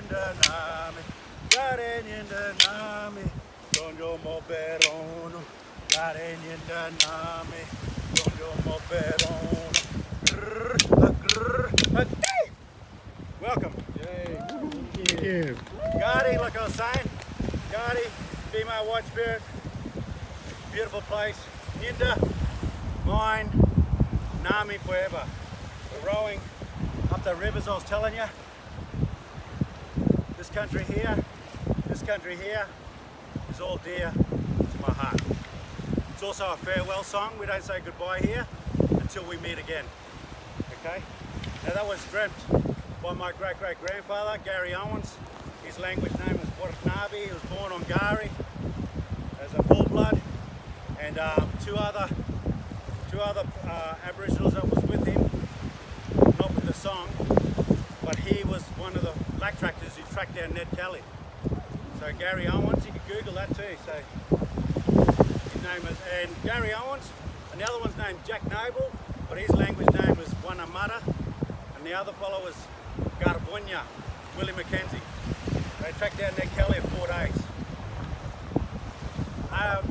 nyinda nami, gare nyinda nami, donjo mo berono, gare nyinda nami, donjo mo berono. Welcome. Yay. Thank you. Gardi, like I was saying, Gardi, female white spirit, beautiful place. Nyinda, mine, Nami forever. We're rowing up the rivers I was telling you. This country here is all dear to my heart. It's also a farewell song. We don't say goodbye here until we meet again. Okay? Now that was dreamt by my great-great-grandfather, Gary Owens. His language name was Wartnabi. He was born on Gari as a full blood, and two other Aboriginals that was with him, not with the song, but he was one of the black tractors who tracked down Ned Kelly. So Gary Owens, you can Google that too. So his name is, and Gary Owens, and the other one's named Jack Noble, but his language name was Wanamata, and the other fellow was Garbunya, Willie Mackenzie. They tracked down Ned Kelly in 4 days.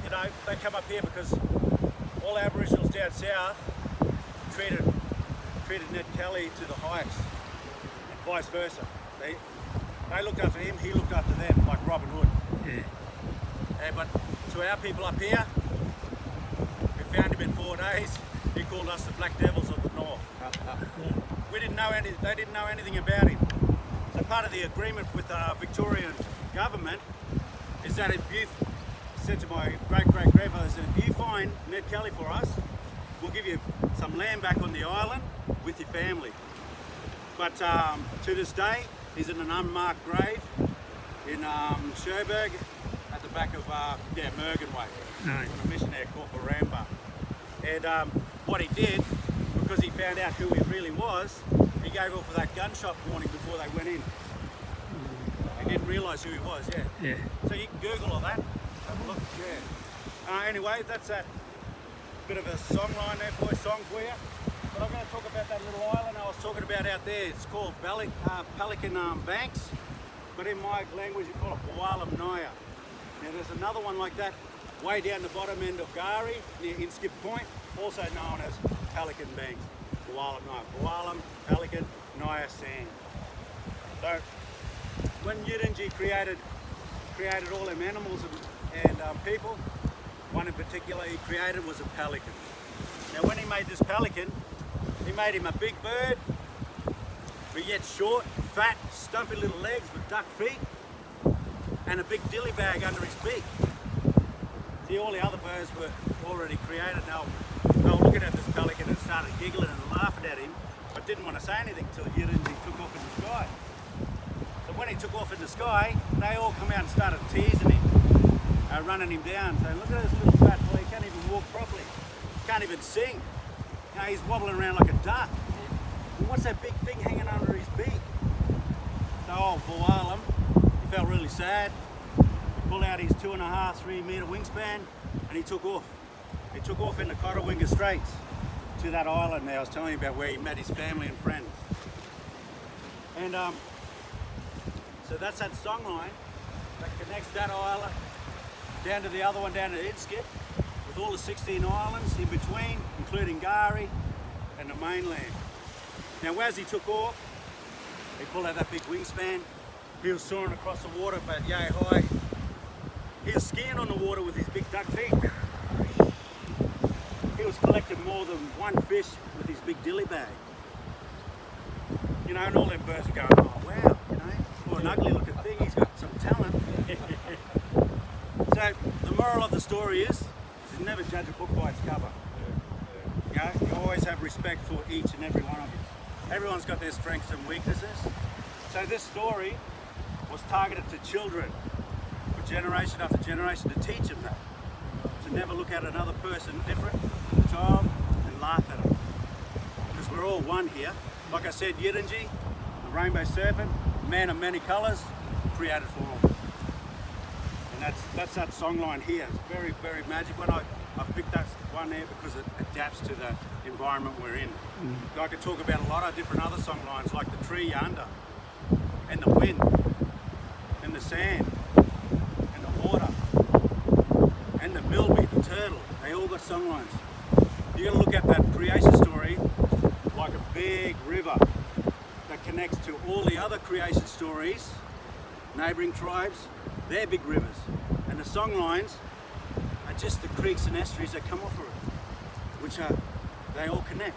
You know, they come up here because all Aboriginals down south treated Ned Kelly to the highest, and vice versa. They looked after him, he looked after them, like Robin Hood. Yeah. But to our people up here, we found him in 4 days. He called us the Black Devils of the North. We didn't know anything. They didn't know anything about him. So part of the agreement with the Victorian government is that if you said to my great-great-grandfather, said, if you find Ned Kelly for us, we'll give you some land back on the island with your family. But to this day, he's in an unmarked grave in Cherbourg at the back of Mergen Way, on a mission there called Baramba. And what he did, because he found out who he really was, he gave off that gunshot warning before they went in. He didn't realise who he was, yeah. So you can Google all that. Have a look, yeah. Anyway, that's that bit of a song line there for you, song for you. But I'm going to talk about that little island I was talking about out there. It's called Pelican Banks, but in my language you call it Boalam Naya. Now there's another one like that way down the bottom end of Gari, near Inskip Point, also known as Pelican Banks. Boalam Naya. Boalam, Pelican, Naya Sand. So when Yidinji created all them animals and people, one in particular he created was a pelican. Now when he made this pelican, he made him a big bird, but yet short, fat, stumpy little legs with duck feet, and a big dilly bag under his beak. See, all the other birds were already created. Now they were looking at this pelican and started giggling and laughing at him, but didn't want to say anything until Yidinji took off in the sky. So when he took off in the sky, they all come out and started teasing him, running him down, saying, look at this little fat boy, he can't even walk properly, can't even sing. You know, he's wobbling around like a duck. And what's that big thing hanging under his beak? So old Boalam, he felt really sad. He pulled out his 2.5, 3 metre wingspan and he took off. He took off into Cotterwinga Straits to that island there I was telling you about, where he met his family and friends. And so that's that song line that connects that island down to the other one down at Inskip, with all the 16 islands in between, including Gari and the mainland. Now as he took off, he pulled out that big wingspan. He was soaring across the water about yay high. He was skiing on the water with his big duck feet. He was collecting more than one fish with his big dilly bag. You know, and all them birds were going, oh wow, you know, for an ugly looking thing, he's got some talent. So the moral of the story is never judge a book by its cover. You know, you always have respect for each and every one of you. Everyone's got their strengths and weaknesses. So this story was targeted to children, for generation after generation, to teach them that. To never look at another person different, child, and laugh at them. Because we're all one here. Like I said, Yidinji, the rainbow serpent, man of many colours, created for all. And that's that song line here. It's very, very magic one. I picked that one there because it adapts to the environment we're in. I could talk about a lot of different other song lines, like the tree yonder and the wind. the sand and the water and the bilby, the turtle. They all got songlines. You're going to look at that creation story like a big river that connects to all the other creation stories, neighbouring tribes, they're big rivers. And the songlines are just the creeks and estuaries that come off of it, which they all connect.